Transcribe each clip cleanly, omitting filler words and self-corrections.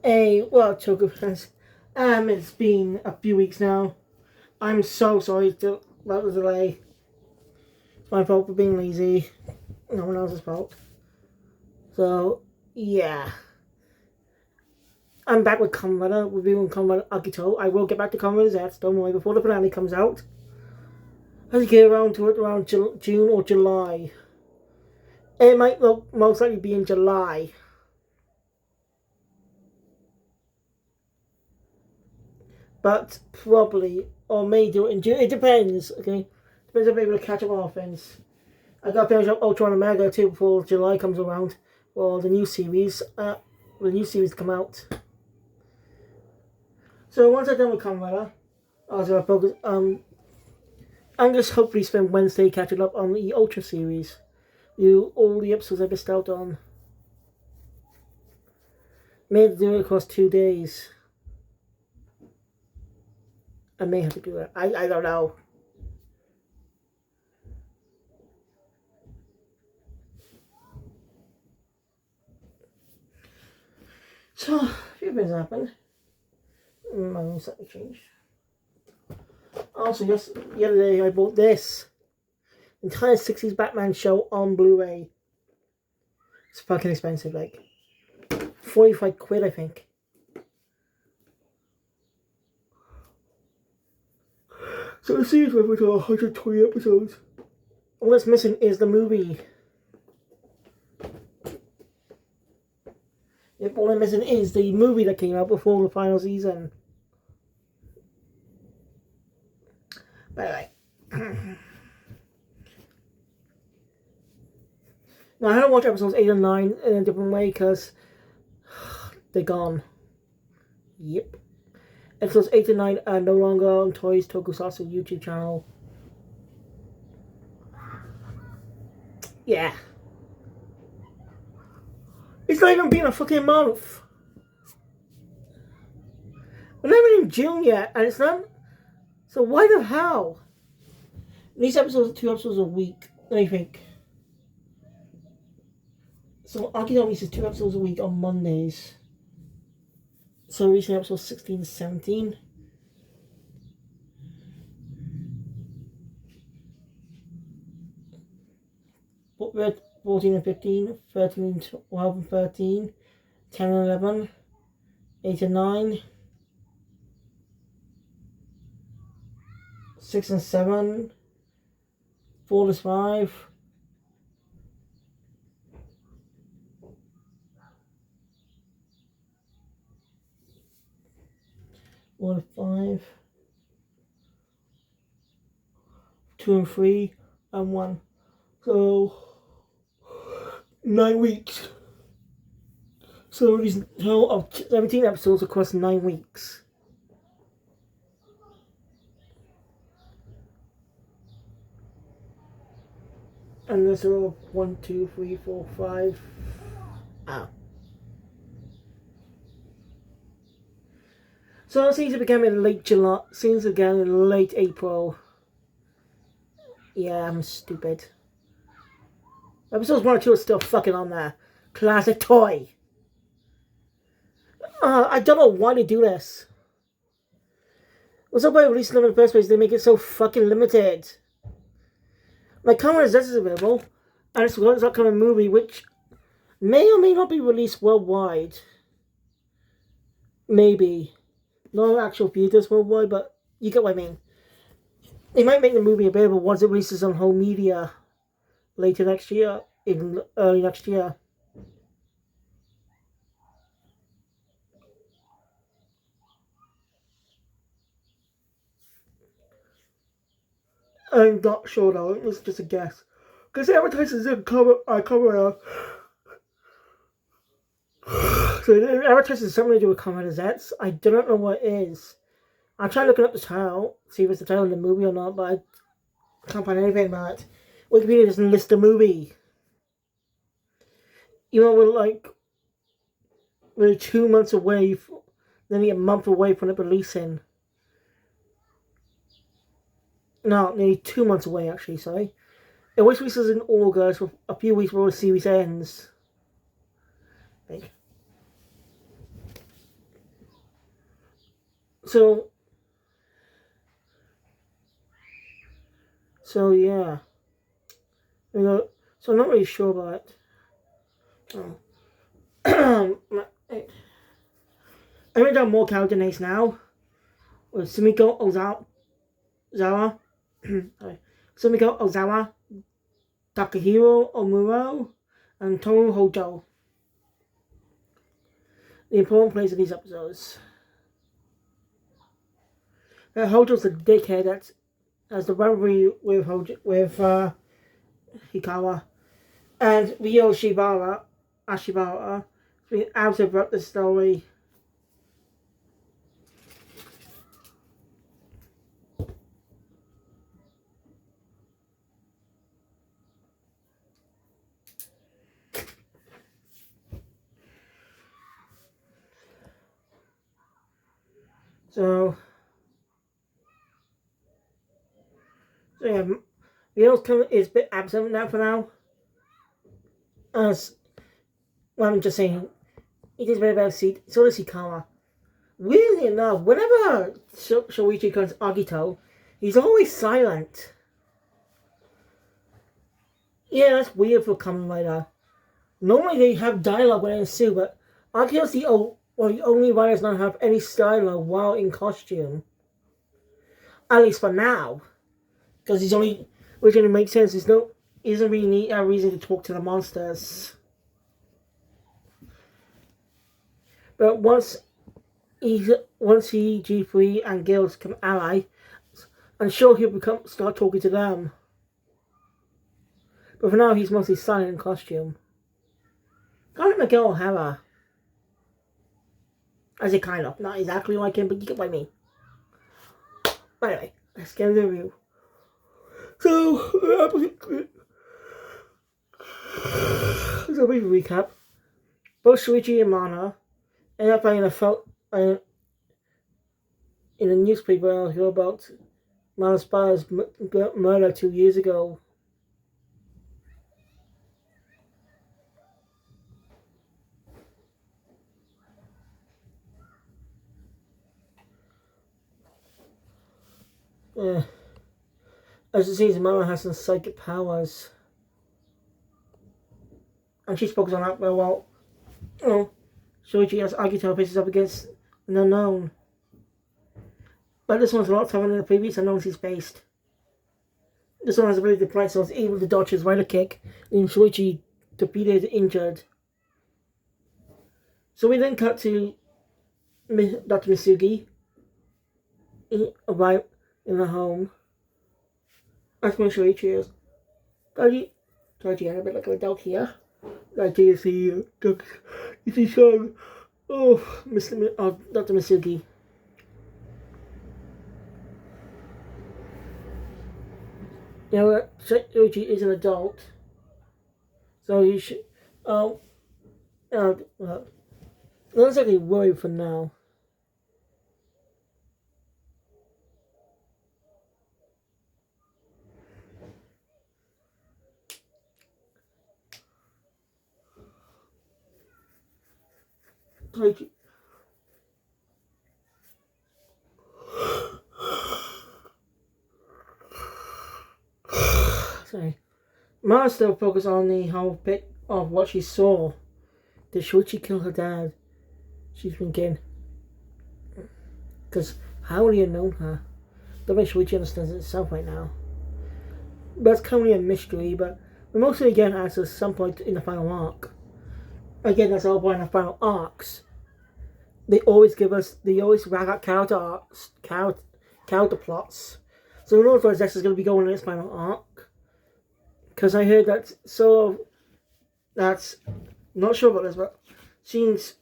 Well, Choco fans, it's been a few weeks now. I'm so sorry about the delay. It's my fault for being lazy. No one else's fault. So, yeah. I'm back with Kamen, reviewing Kamen Agito. I will get back to Kamen Zets, don't worry, before the finale comes out. I think get around to it around June or July. It might most likely be in July. But probably, or may do it in June. It depends, okay? Depends if I'm able to catch up on things. I got to finish up Ultra and Omega too before July comes around. Or the new series. The new series come out. So once I'm done with Kamen Rider, I was going to focus. I'm just hopefully spend Wednesday catching up on the Ultra series. All the episodes I missed out on. May have to do it across 2 days. I may have to do that. I don't know. So, a few things happened. My own slightly changed. Also, the other day I bought this entire 60s Batman show on Blu-ray. It's fucking expensive, like 45 quid, I think. So the series went with 120 episodes. All that's missing is the movie. Yep, all I'm missing is the movie that came out before the final season. But anyway. Now, I haven't watched episodes 8 and 9 in a different way because they're gone. Yep. Episodes 8 and 9 are no longer on Toys Tokusatsu YouTube channel. Yeah. It's not even been a fucking month. We're not even in June yet, and it's not. So why the hell? These episodes are 2 episodes a week, I think. So Agito releases 2 episodes a week on Mondays. So recently episodes 16 to 17. Red 14 and 15, 13 and 12 and 13, 10 and 11, 8 and 9, 6 and 7, 4 and 5, 1 and 5, 2 and 3, and 1. So 9 weeks. So these total of 17 episodes across 9 weeks. And there's a row of 1, 2, 3, 4, 5. So it seems to begin in late July. Seems to begin in late April. Yeah, I'm stupid. Episodes 1 and 2 are still fucking on there. Classic toy. I don't know why they do this. What's up by releasing them in the first place? They make it so fucking limited. Like, Kamen Z is available, and it's got its upcoming movie, which may or may not be released worldwide. Maybe. Not actual theaters worldwide, but you get what I mean. They might make the movie available once it releases on home media later next year, even early next year. I'm not sure though, it was just a guess. Because the advertisers didn't cover so the advertisers something to do with Kamen Zets. I don't know what it is. I'm trying to look up the title, see if it's the title of the movie or not, but I can't find anything about it. Wikipedia doesn't list the movie. You know, we're 2 months away, nearly a month away from it releasing. No, nearly 2 months away, actually, sorry. It always releases in August, with a few weeks before the series ends. I think. So yeah, so I'm not really sure about it. I read down more character names now with Sumiko Ozawa, sorry, Sumiko Ozawa, Takahiro Omuro, and Toru Hojo. The important players of these episodes. Hojo's a dickhead that has the rivalry with Hikawa, and Ryo Ashibara, been out about the story. So yeah, Ryo's is a bit absent now for now. As well, I'm just saying, it is very well seen. So does Hikawa. Weirdly enough, whenever Shoichi comes Agito, he's always silent. Yeah, that's weird for a Kamen Rider. Normally they have dialogue when they sue, but Agito's the only rider does not have any dialogue while in costume. At least for now. Because he's only, which only makes sense, he doesn't really need a reason to talk to the monsters. But once he G3 and Guilds become ally, I'm sure he'll start talking to them. But for now, he's mostly silent in costume. Kind of Miguel O'Hara. As a kind of, not exactly like him, but you get what I mean. But anyway, let's get into the review. So, as a brief recap, both Shuichi and Mana ended up in a newspaper article about Mana's father's murder 2 years ago. As it seems, Mana has some psychic powers. And she's focused on that very well. Shuichi has Agito faces up against an unknown. But this one's a lot tougher than the previous unknowns he's faced. This one has a really good price, so it's able to dodge his rider kick, and Shuichi defeated injured. So we then cut to Dr. Misugi arrive in the home. That's when Shuichi is. Toji, I'm a bit like an adult here. Like to see son. Dr. Misugi. You know, Shuichi is an adult, so you should. Not exactly worried for now. Sorry. Mara still focused on the whole bit of what she saw. Did Shuichi kill her dad? She's thinking. Because how would he have known her? Don't think Shuichi understands it itself right now. That's currently a mystery, but we mostly get answers at some point in the final arc. Again, that's all point in the final arcs. They always rag out character plots. So who knows where Zex is going to be going in this final arc? Because I heard that that's not sure about this, but seems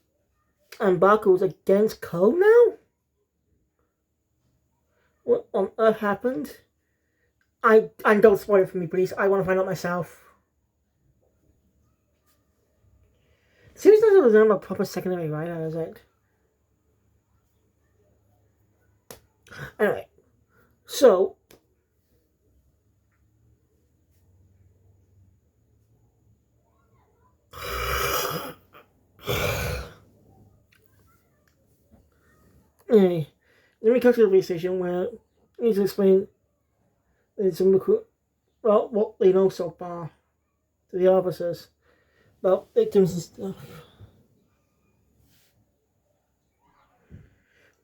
and Baku's against Ko now? What on earth happened? And don't spoil it for me, please. I want to find out myself. Seems like there's not a proper secondary writer, is it? Anyway, so anyway, Then we come to the police station where we need to explain some recruit well what they know so far to the officers about victims and stuff.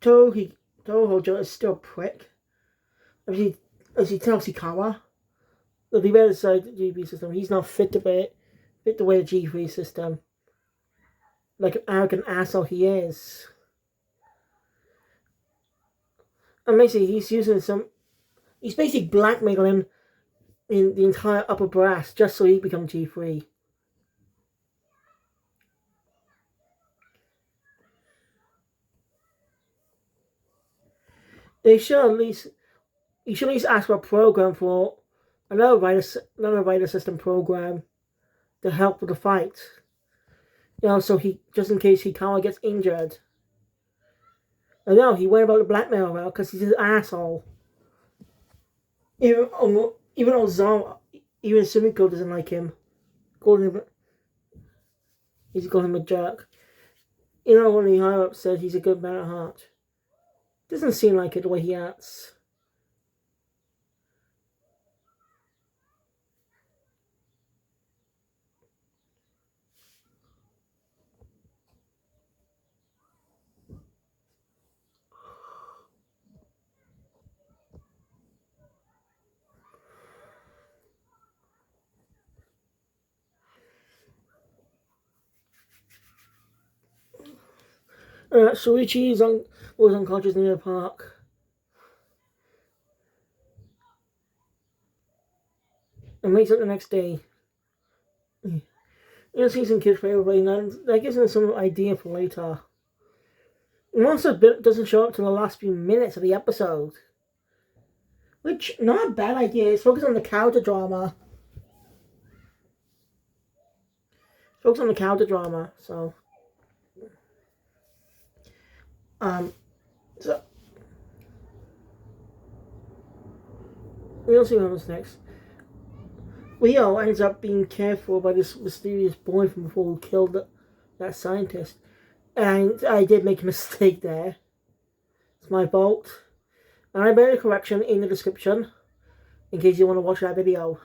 Hojo is still a prick. As he tells Hikawa that he better decide the GP system. He's not fit to fit the way the G3 system. Like an arrogant asshole he is. And basically he's basically blackmailing in the entire upper brass just so he becomes G3. You should at least ask for a program for another writer system program to help with the fight. So he just in case Hikawa gets injured. I know he went about the blackmail route because he's an asshole. Even Sumiko doesn't like him. He's calling him a jerk. When the higher up said he's a good man at heart. Doesn't seem like it the way he acts. Shuichi was unconscious near the park. And wakes up the next day. See some kids play with and that gives him some idea for later. Monster doesn't show up till the last few minutes of the episode. Which, not a bad idea. It's focused on the character drama. So we'll see what happens next. Leo ends up being cared for by this mysterious boy from before who killed that scientist. And I did make a mistake there. It's my fault. And I made a correction in the description in case you want to watch that video.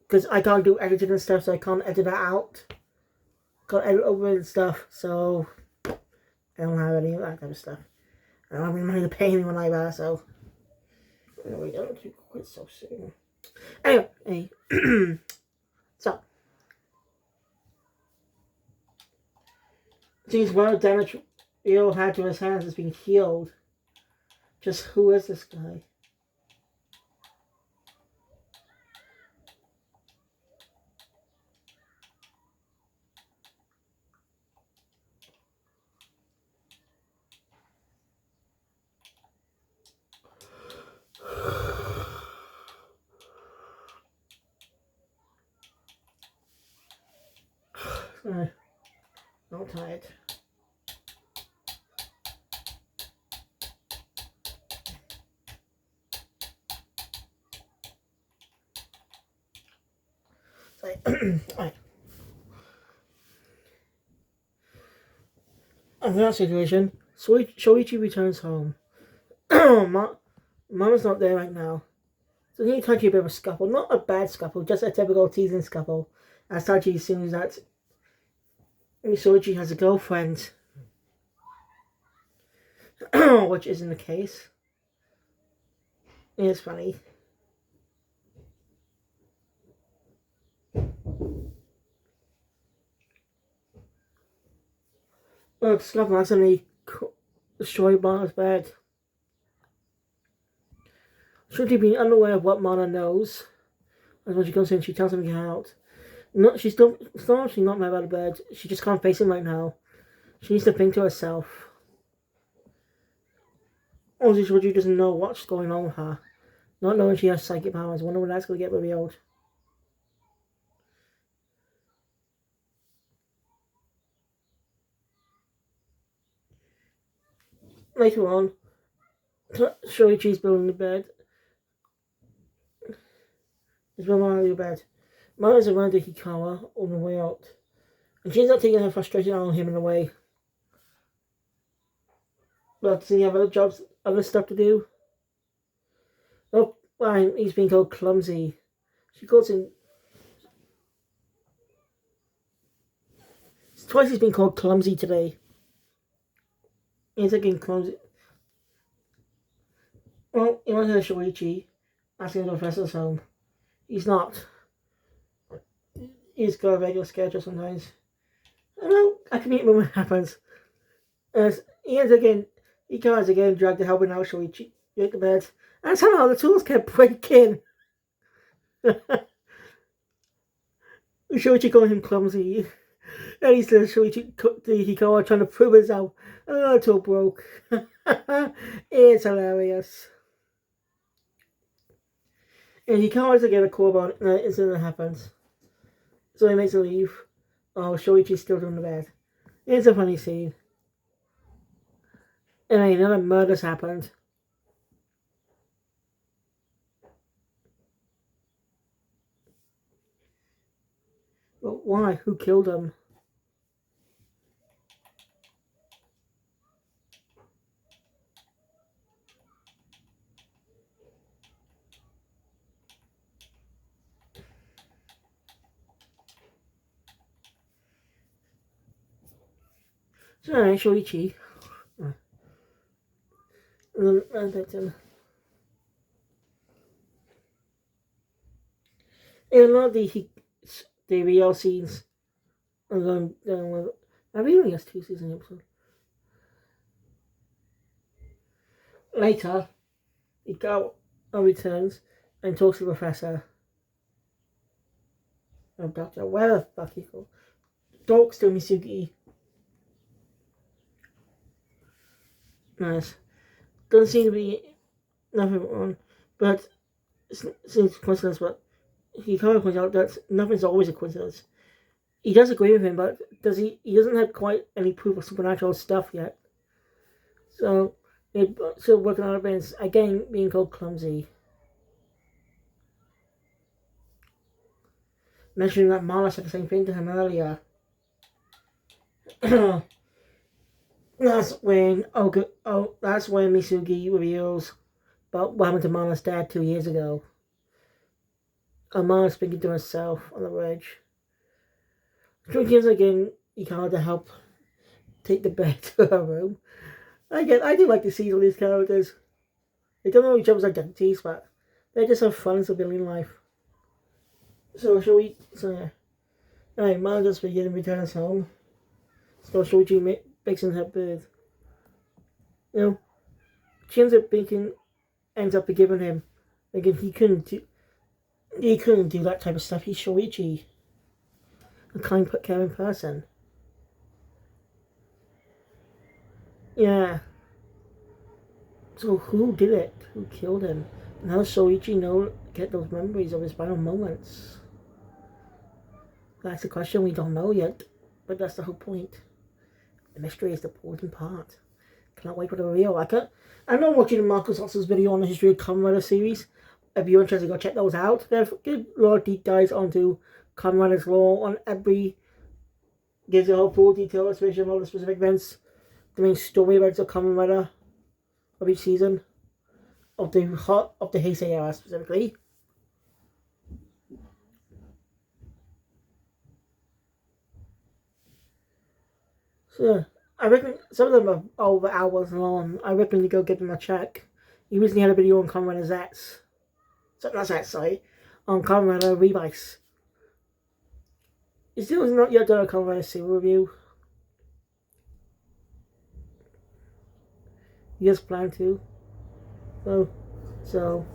Because I can't do editing and stuff, so I can't edit that out. Can't edit over and stuff, so I don't have any of that kind of stuff. I don't have any money to pay anyone like that, so we don't quit so soon. Anyway, so since one of the damage Leo had to his hands has been healed. Just who is this guy? I'm tired. Alright. In that situation, Shoichi returns home. Mama's not there right now. So he touched a bit of a scuffle. Not a bad scuffle, just a typical teasing scuffle. As Tachi assumes that Shoichi has a girlfriend. Which isn't the case. It's funny. Look, Scott accidentally destroyed Mana's bed. Shoichi being unaware of what Mana knows. As when she comes in, she tells him to get out. She's still actually not mad about the bed. She just can't face him right now. She needs to think to herself. Also, Shoichi doesn't know what's going on with her. Not knowing she has psychic powers. Wonder when that's going to get revealed. Later on, Shoichi's building the bed. There's one more in the bed. Mana's around to Hikawa on the way out. And she's not taking her frustration out on him in a way. But does he have other jobs, other stuff to do? Oh, fine, he's being called clumsy. She calls him. Twice he's been called clumsy today. He's again clumsy. Well, he went to Shoichi, asking the professor's home. He's not. He's got a regular schedule sometimes. I can meet him when it happens. As he ends again, he comes again, dragged to helping out Shoichi get to bed. And somehow the tools kept breaking. Shoichi calling him clumsy. And he says Shoichi Hikawa trying to prove himself. And another tool broke. It's hilarious. And Hikawa's again a call about the incident that happens. So he makes a leave. Oh, Shoichi's still doing the bed. It's a funny scene. And then another murder's happened. But why? Who killed him? So Shoichi. And then in a lot of the real scenes, I'm going down with. I really has 2 seasons episode. Later, Hikawa returns and talks to the professor. Doctor, where the fuck he go? Talks to Misugi. Nice. Doesn't seem to be nothing wrong, but it seems a coincidence. But he kind of points out that nothing's always a coincidence. He does agree with him, but he doesn't have quite any proof of supernatural stuff yet. So they're still working on events again, being called clumsy. Mentioning that Mala said the same thing to him earlier. That's when Misugi reveals about what happened to Mala's dad 2 years ago. Mala's speaking to herself on the bridge. She gives again Hikawa to help take the bed to her room. I do like to see all these characters. They don't know each other's identities, but they just have fun in civilian life. So yeah. Alright, Mala just begins returns home. So Shoichi bakes in her bed. She ends up forgiving him. Thinking he couldn't do that type of stuff. He's Shoichi, a kind, caring person. Yeah. So who did it? Who killed him? And how does Shoichi get those memories of his final moments? That's a question we don't know yet, but that's the whole point. The mystery is the important part. Cannot wait for the reveal. I'm not watching Marcus Oss's video on the history of Kamen Rider series. If you're interested, go check those out. There's a lot of deep dives onto Kamen Rider's lore on every. Gives you a whole full detailed explanation of all the specific events, the main story events of Kamen Rider of each season of the Heisei era specifically. So I reckon some of them are over hours long. I reckon you go give them a check. He recently had a video on Kamen Rider Zets. So not Zets, sorry. On Kamen Rider Revice. He still has not yet done a Kamen Rider serial review. He has planned to. So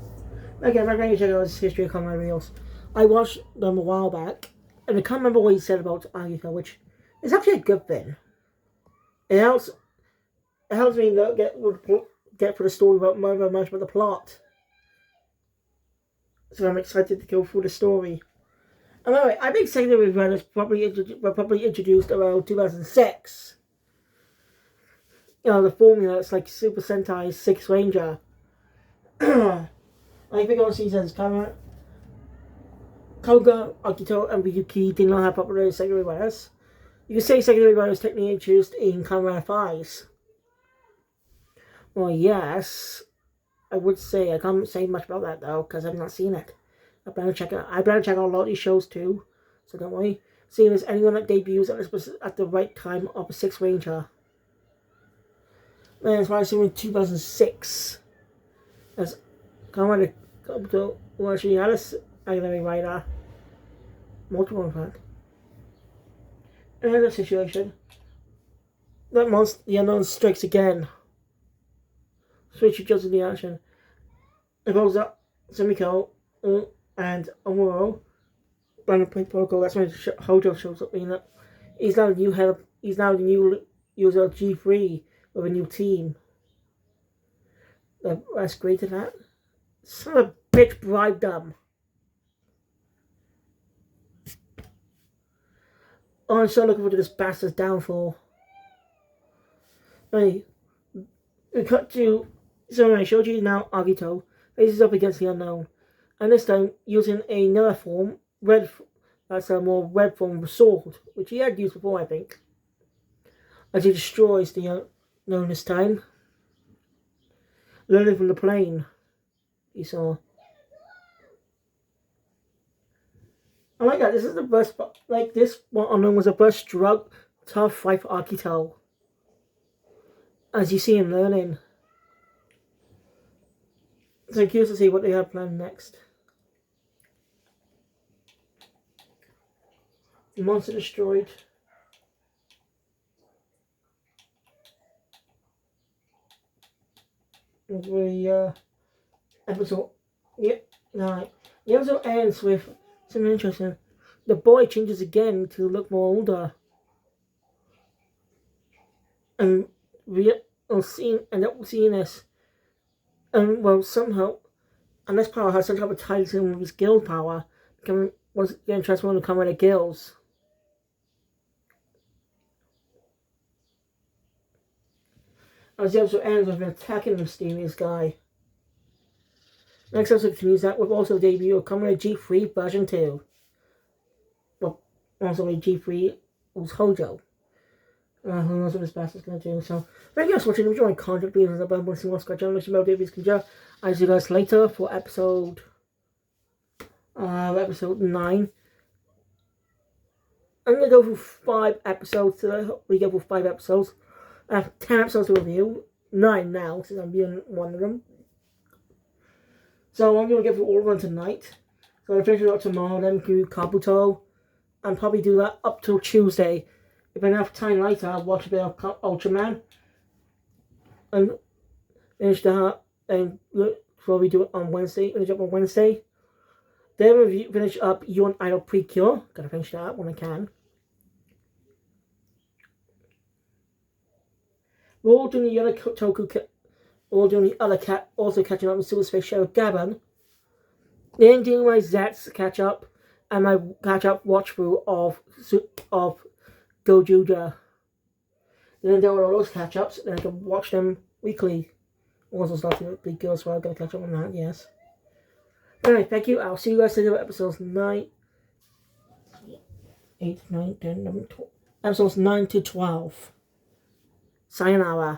again, I'm going to check out his history of Kamen Rider videos. I watched them a while back, and I can't remember what he said about Agito, which is actually a good thing. It helps me not get for the story about much about the plot. So I'm excited to go through the story. And anyway, I think Secondary Riders were probably introduced around 2006. The formula, it's like Super Sentai 6 Ranger. I think on seasons Koga, Agito, and Ryuki did not have popular Secondary Riders. You can say Secondary Riders technically introduced in Kamen Rider 5s. Well, yes, I would say. I can't say much about that though, because I've not seen it. I better check it out. I better check out a lot of these shows too, so don't worry. See if there's anyone that debuts at the right time of a Six Ranger. Man, it's why I in 2006. As Kamen to well, she had a anime writer. Multiple in fact. Another situation. That monster, the unknown strikes again. Switch adjusts the action. It goes up Sumiko and Omuro. Brandon play protocol. That's when Hojo shows up. You know, he's now the new head. He's now the new user of G3 with a new team. That's great to that. Son of a bitch bribed them. Oh, I'm so looking forward to this bastard's downfall. Hey, we cut to so I showed you now Agito faces up against the unknown, and this time using another form, red. That's a more red form of sword, which he had used before, I think. As he destroys the unknown this time, learning from the plane he saw. I like that. This is the first, like this one unknown was the first tough fight for Agito. As you see him learning. So I'm curious to see what they have planned next. The monster destroyed. The episode. Yep. Right. The episode ends with something interesting. The boy changes again to look more older. And we're seeing this. And well, somehow, and this power has some type of ties in with his guild power. Was getting transformed to Kamen Guilds. As the episode ends with an attacking the mysterious guy. Next episode continues that with also the debut of Kamen G3 version 2. Well, also a G3 was Hojo. Who knows what this bastard's gonna do. So, thank you guys for watching. Enjoy my content videos about what's what's got John about Davies Kunja. I'll see you guys later for episode 9. I'm gonna go for 5 episodes today. We go for 5 episodes. 10 episodes to review. 9 now, since I'm doing one of them. So I'm gonna get through all of them tonight. So I'll finish it up tomorrow, then do Kabuto, and probably do that up till Tuesday. If I have time later, I'll watch a bit of Ultraman. And finish that, and probably do it on Wednesday. Finish up on Wednesday. Then finish up You and Idol Precure. Gotta finish that when I can. We're all doing the other Toku. All doing the other cat. Also catching up with Super Space Sheriff Kamen. Then doing my Zets catch up and my catch up watch through of Gojuda. Then there are all those catch ups, and I can watch them weekly. Also starting with Big Girl as well. Gotta catch up on that, yes. Anyway, thank you. I'll see you guys later. Episodes 9, 8, 9, 10, 11, 12. Episodes 9 to 12. Sayonara.